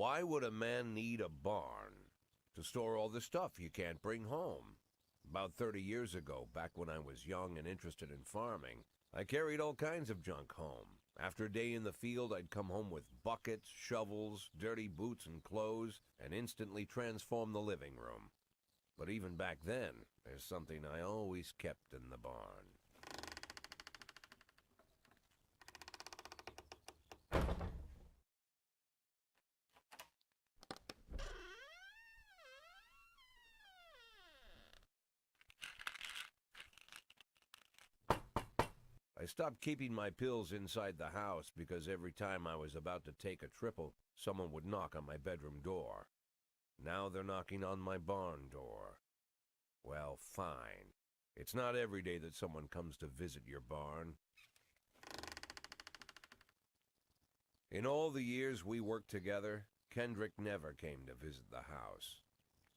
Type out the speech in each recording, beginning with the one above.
Why would a man need a barn? To store all the stuff you can't bring home. About 30 years ago, back when I was young and interested in farming, I carried all kinds of junk home. After a day in the field, I'd come home with buckets, shovels, dirty boots and clothes, and instantly transform the living room. But even back then, there's something I always kept in the barn. I stopped keeping my pills inside the house because every time I was about to take a triple, someone would knock on my bedroom door. Now they're knocking on my barn door. Well, fine. It's not every day that someone comes to visit your barn. In all the years we worked together, Kendrick never came to visit the house.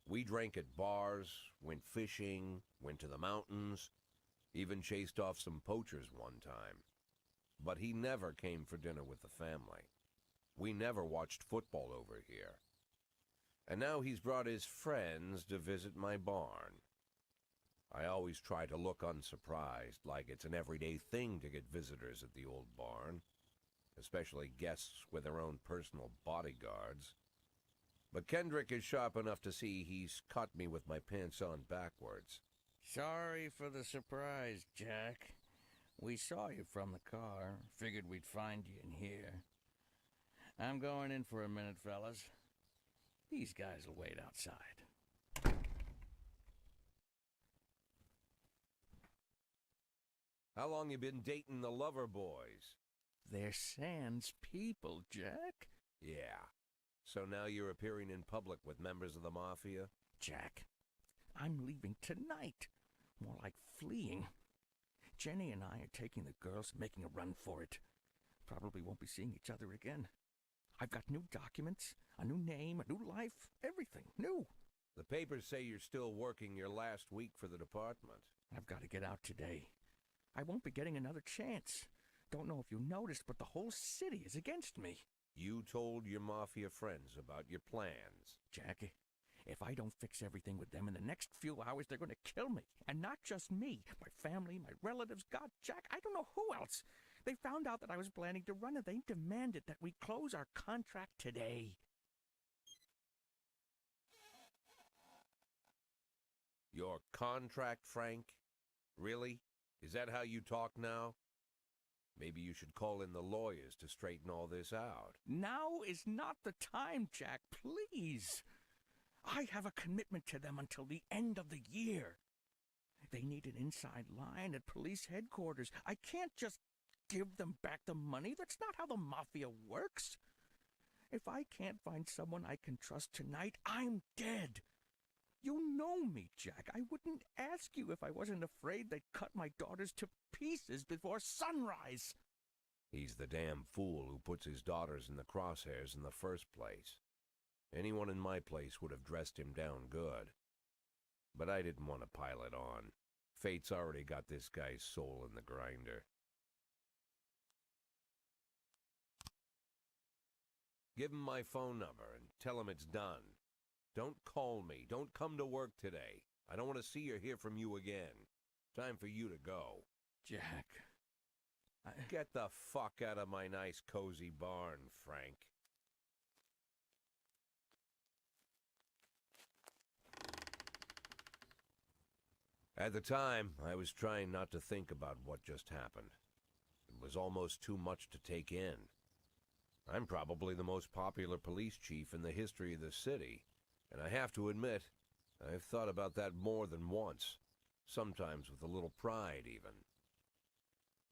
We drank at bars, went fishing, went to the mountains, even chased off some poachers one time. But he never came for dinner with the family. We never watched football over here. And now he's brought his friends to visit my barn. I always try to look unsurprised, like it's an everyday thing to get visitors at the old barn, especially guests with their own personal bodyguards. But Kendrick is sharp enough to see he's caught me with my pants on backwards. Sorry for the surprise, Jack. We saw you from the car. Figured we'd find you in here. I'm going in for a minute, fellas. These guys will wait outside. How long you been dating the lover boys? They're Sans people, Jack. Yeah. So now you're appearing in public with members of the Mafia? Jack, I'm leaving tonight. More like fleeing. Jenny and I are taking the girls, making a run for it. Probably won't be seeing each other again. I've got new documents, a new name, a new life, everything new. The papers say you're still working your last week for the department. I've got to get out today. I won't be getting another chance. Don't know if you noticed, but the whole city is against me. You told your Mafia friends about your plans. Jackie, if I don't fix everything with them in the next few hours, they're going to kill me. And not just me. My family, my relatives, God, Jack, I don't know who else. They found out that I was planning to run and they demanded that we close our contract today. Your contract, Frank? Really? Is that how you talk now? Maybe you should call in the lawyers to straighten all this out. Now is not the time, Jack, please. I have a commitment to them until the end of the year. They need an inside line at police headquarters. I can't just give them back the money. That's not how the Mafia works. If I can't find someone I can trust tonight, I'm dead. You know me, Jack. I wouldn't ask you if I wasn't afraid they'd cut my daughters to pieces before sunrise. He's the damn fool who puts his daughters in the crosshairs in the first place. Anyone in my place would have dressed him down good. But I didn't want to pile it on. Fate's already got this guy's soul in the grinder. Give him my phone number and tell him it's done. Don't call me. Don't come to work today. I don't want to see or hear from you again. Time for you to go. Jack, Get the fuck out of my nice cozy barn, Frank. At the time, I was trying not to think about what just happened. It was almost too much to take in. I'm probably the most popular police chief in the history of the city, and I have to admit, I've thought about that more than once, sometimes with a little pride even.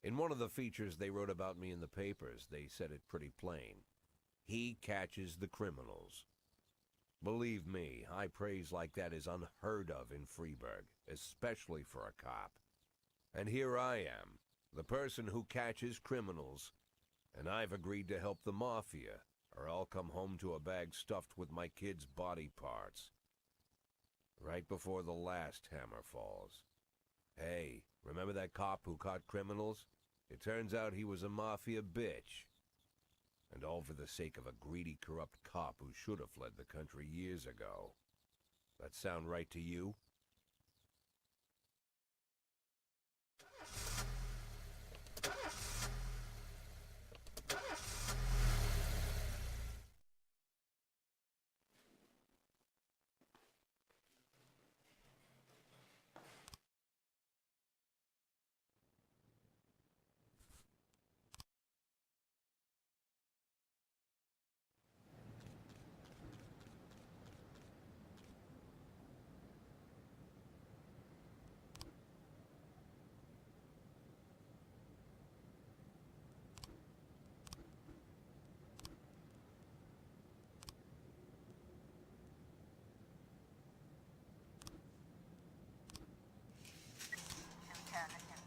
In one of the features they wrote about me in the papers, they said it pretty plain. He catches the criminals. Believe me, high praise like that is unheard of in Freeburg, especially for a cop. And here I am, the person who catches criminals, and I've agreed to help the Mafia, or I'll come home to a bag stuffed with my kids' body parts. Right before the last hammer falls. Hey, remember that cop who caught criminals? It turns out he was a Mafia bitch. And all for the sake of a greedy, corrupt cop who should have fled the country years ago. That sound right to you?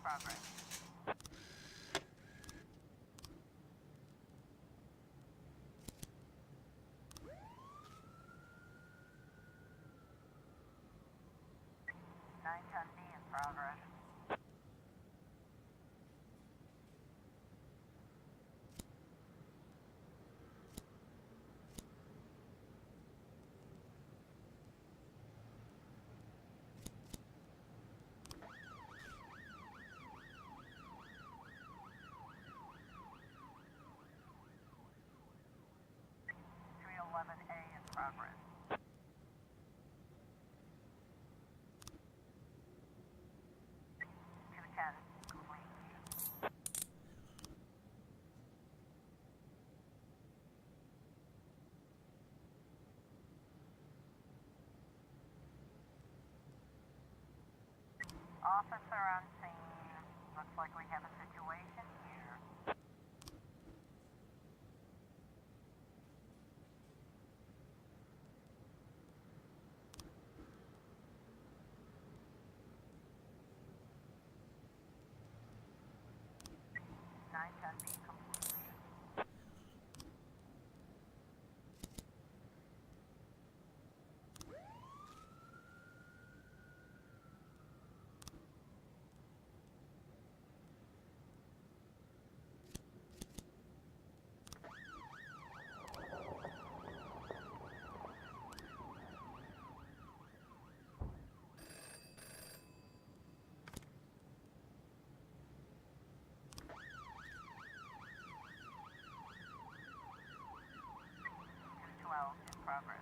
Progress. Nine ton B in progress. A in progress. 210 complete. Officer on scene. Looks like we have a situation here. Nine ton B complete. In progress.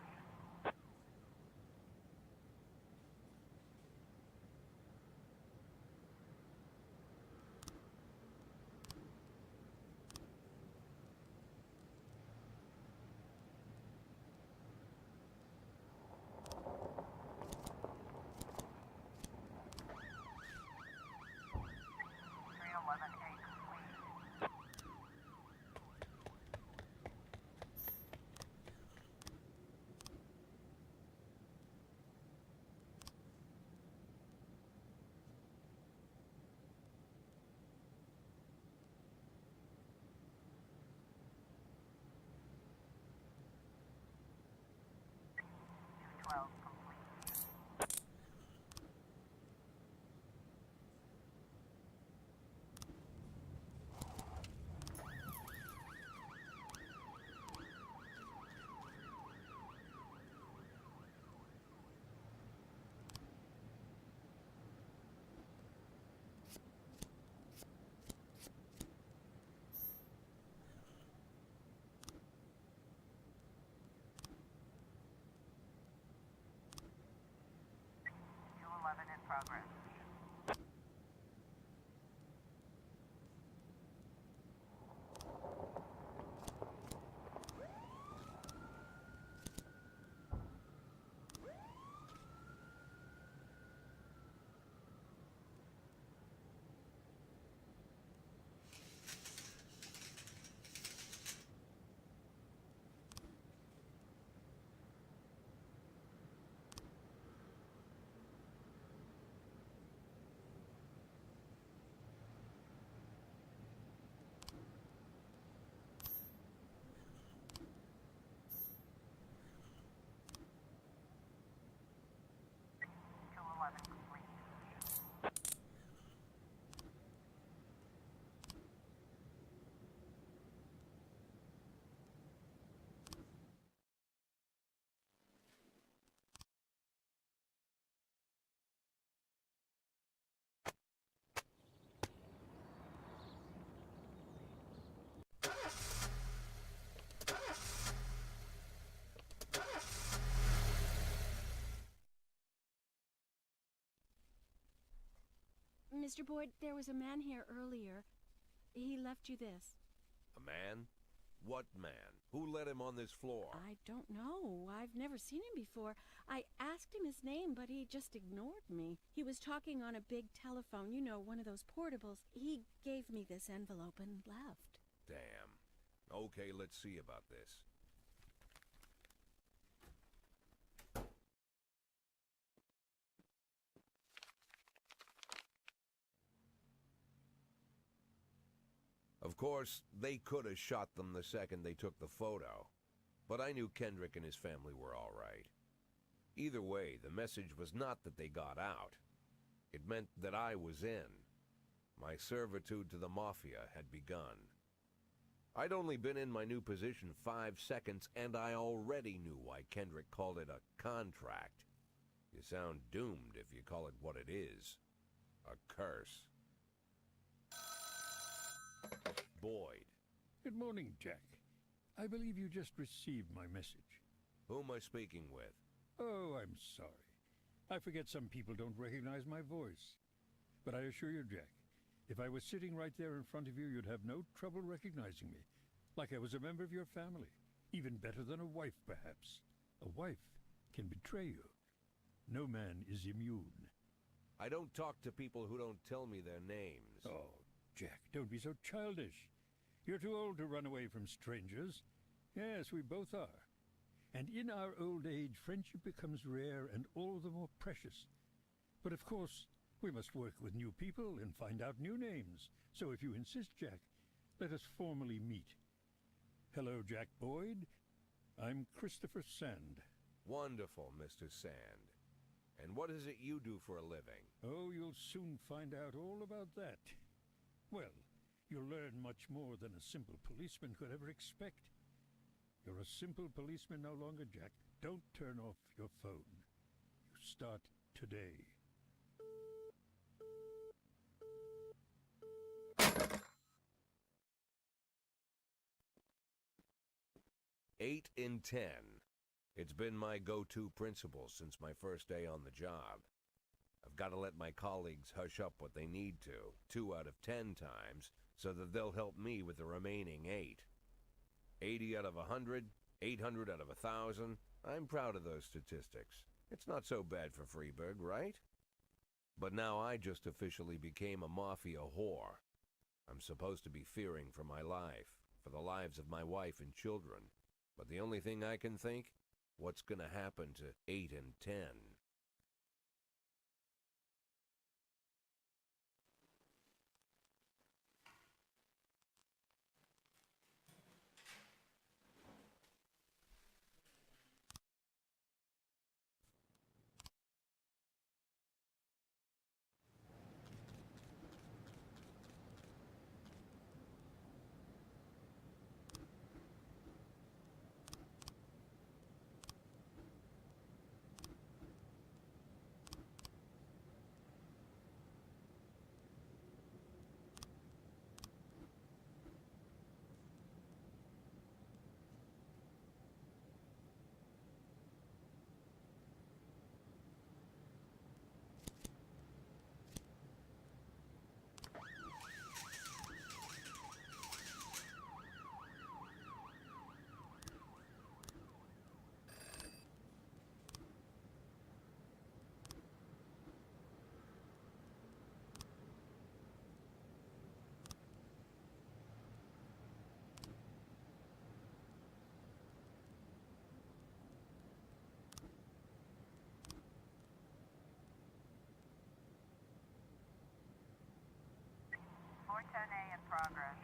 In progress. Mr. Boyd, there was a man here earlier. He left you this. A man? What man? Who let him on this floor? I don't know. I've never seen him before. I asked him his name, but he just ignored me. He was talking on a big telephone, you know, one of those portables. He gave me this envelope and left. Damn. Okay, let's see about this. Of course, they could have shot them the second they took the photo, but I knew Kendrick and his family were all right. Either way, the message was not that they got out. It meant that I was in. My servitude to the Mafia had begun. I'd only been in my new position 5 seconds, and I already knew why Kendrick called it a contract. You sound doomed if you call it what it is. A curse. Boyd. Good morning, Jack. I believe you just received my message. Who am I speaking with? Oh, I'm sorry. I forget some people don't recognize my voice. But I assure you, Jack, if I was sitting right there in front of you, you'd have no trouble recognizing me. Like I was a member of your family. Even better than a wife, perhaps. A wife can betray you. No man is immune. I don't talk to people who don't tell me their names. Oh, Jack, don't be so childish. You're too old to run away from strangers. Yes, we both are. And in our old age, friendship becomes rare and all the more precious. But of course, we must work with new people and find out new names. So if you insist, Jack, let us formally meet. Hello, Jack Boyd. I'm Christopher Sand. Wonderful, Mr. Sand. And what is it you do for a living? Oh, you'll soon find out all about that. Well, you'll learn much more than a simple policeman could ever expect. You're a simple policeman no longer, Jack. Don't turn off your phone. You start today. Eight in 10. It's been my go-to principle since my first day on the job. I've got to let my colleagues hush up what they need to, 2 out of 10 times, so that they'll help me with the remaining 8. 80 out of 100, 800 out of 1,000. I'm proud of those statistics. It's not so bad for Freeburg, right? But now I just officially became a mafia whore. I'm supposed to be fearing for my life, for the lives of my wife and children. But the only thing I can think, what's gonna happen to 8 and 10? A in progress.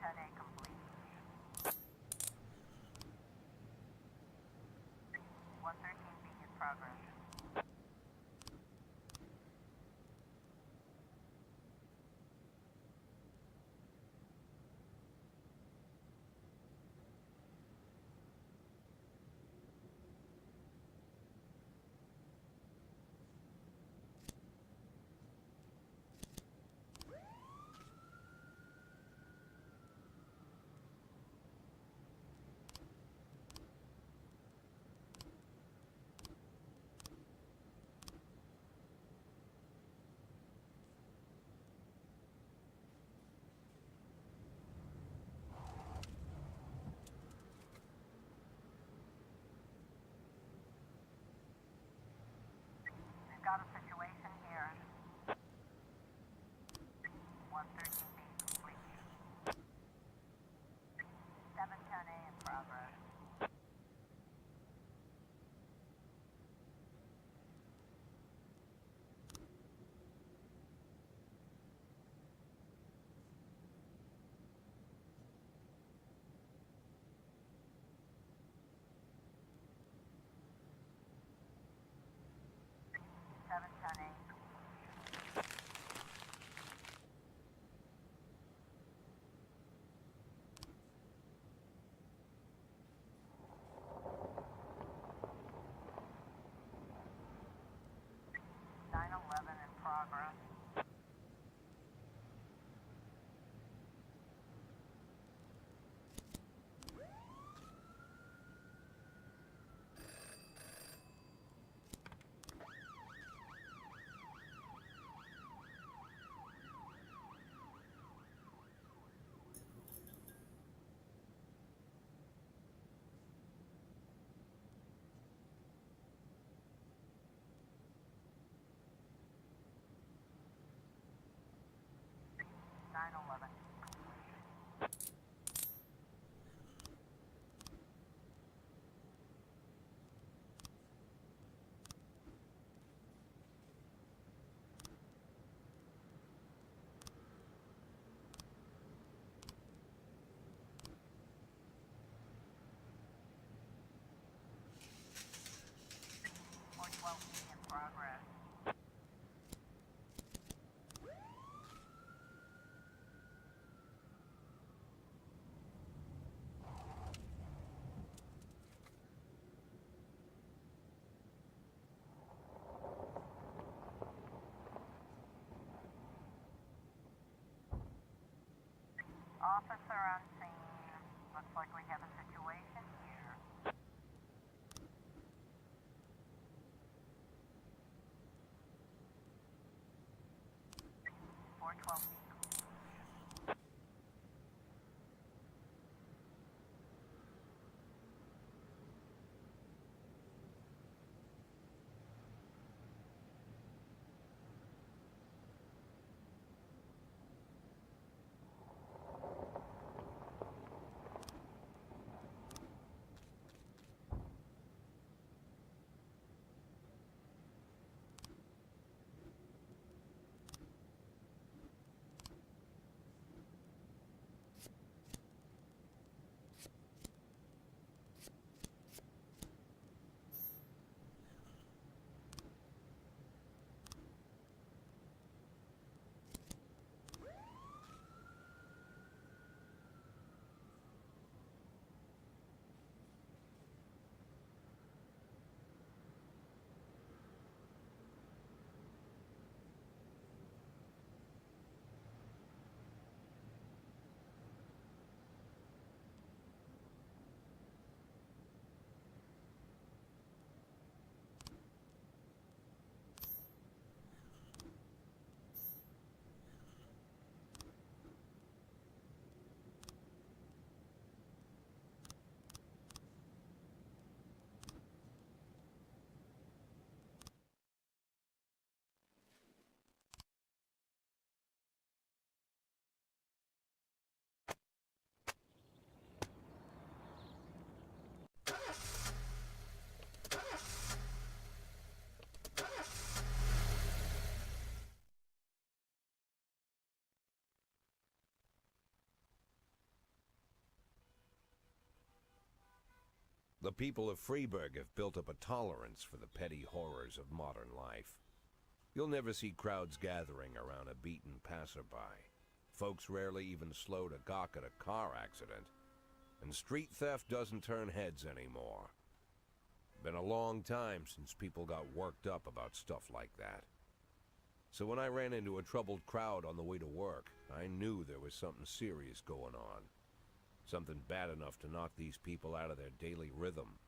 A complete. 113B in progress. got a situation here. 113B complete. 710A in progress. Officer on scene. Looks like we have a situation here. The people of Freeburg have built up a tolerance for the petty horrors of modern life. You'll never see crowds gathering around a beaten passerby. Folks rarely even slow to gawk at a car accident. And street theft doesn't turn heads anymore. Been a long time since people got worked up about stuff like that. So when I ran into a troubled crowd on the way to work, I knew there was something serious going on. Something bad enough to knock these people out of their daily rhythm.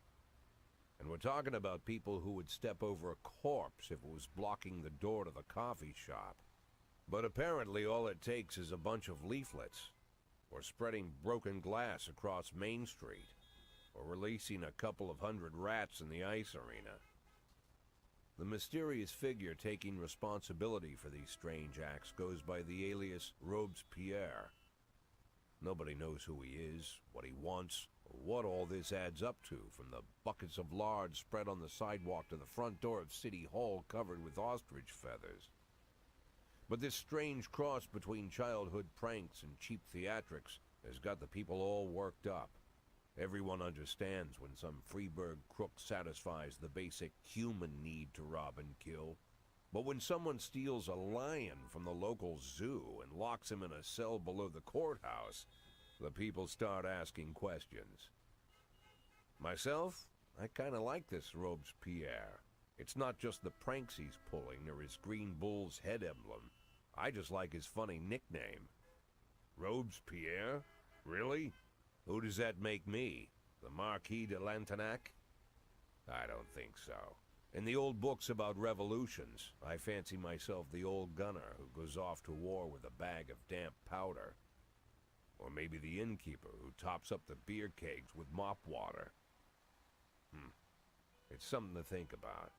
And we're talking about people who would step over a corpse if it was blocking the door to the coffee shop. But apparently all it takes is a bunch of leaflets, or spreading broken glass across Main Street, or releasing a couple of hundred rats in the ice arena. The mysterious figure taking responsibility for these strange acts goes by the alias Robespierre. Nobody knows who he is, what he wants, or what all this adds up to, from the buckets of lard spread on the sidewalk to the front door of City Hall covered with ostrich feathers. But this strange cross between childhood pranks and cheap theatrics has got the people all worked up. Everyone understands when some Freeburg crook satisfies the basic human need to rob and kill. But when someone steals a lion from the local zoo and locks him in a cell below the courthouse, the people start asking questions. Myself, I kinda like this Robespierre. It's not just the pranks he's pulling or his green bull's head emblem. I just like his funny nickname. Robespierre? Really? Who does that make me? The Marquis de Lantenac? I don't think so. In the old books about revolutions, I fancy myself the old gunner who goes off to war with a bag of damp powder. Or maybe the innkeeper who tops up the beer kegs with mop water. It's something to think about.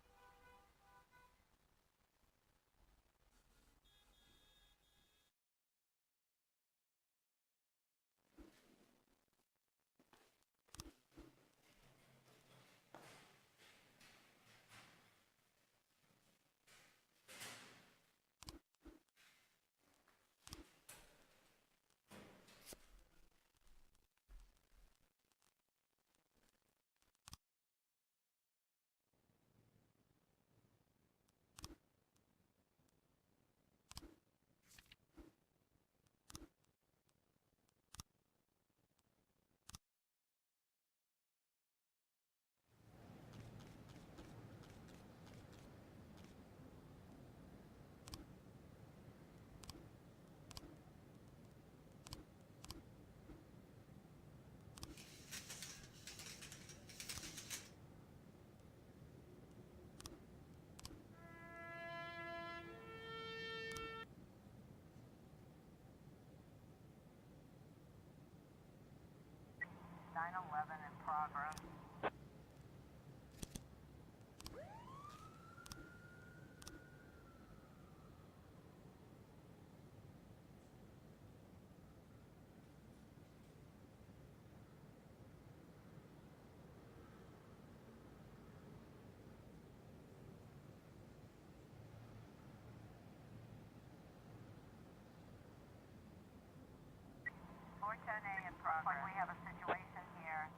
In progress. In progress. Like we have a situation here.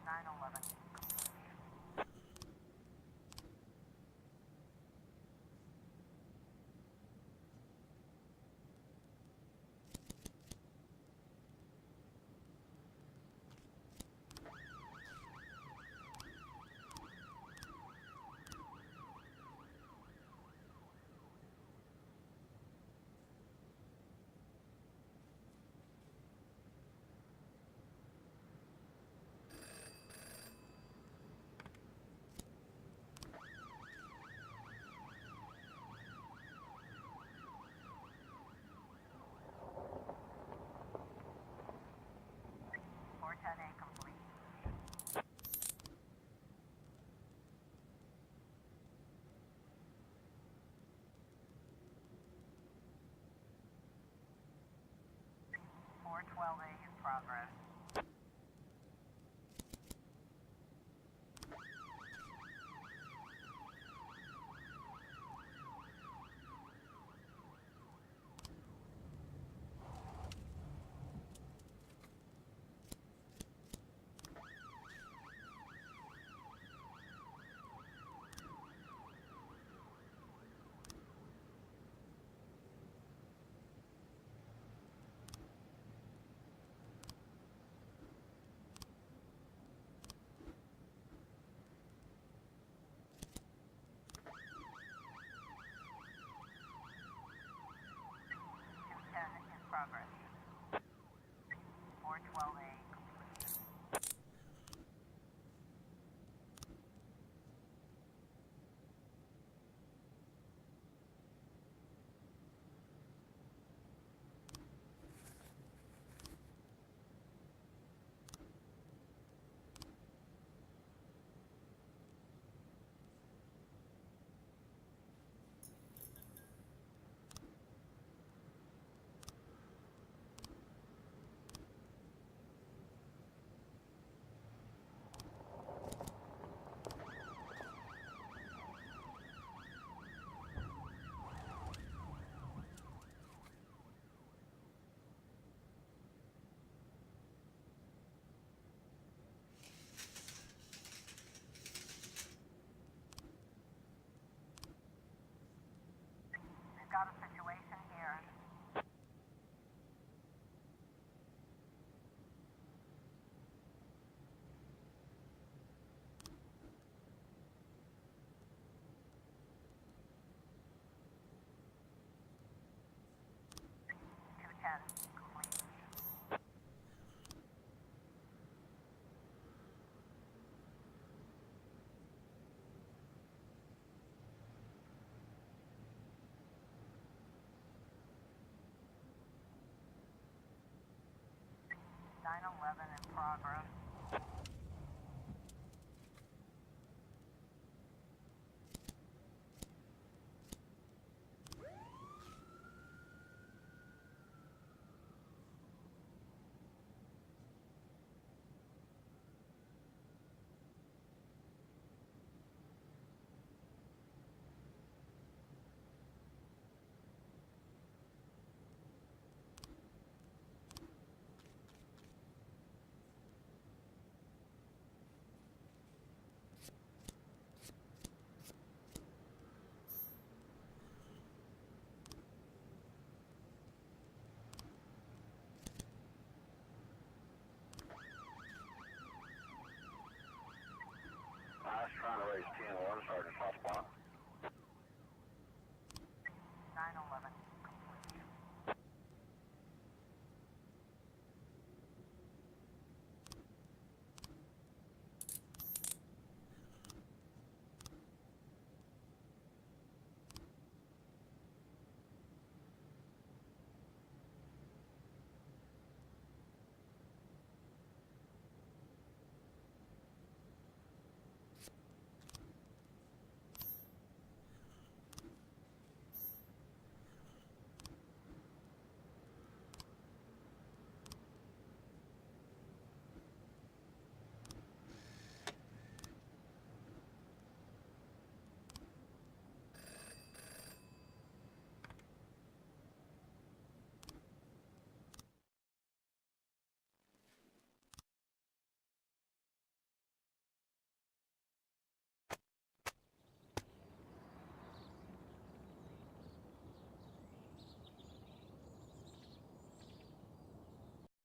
911. Complete. 412A in progress. progress.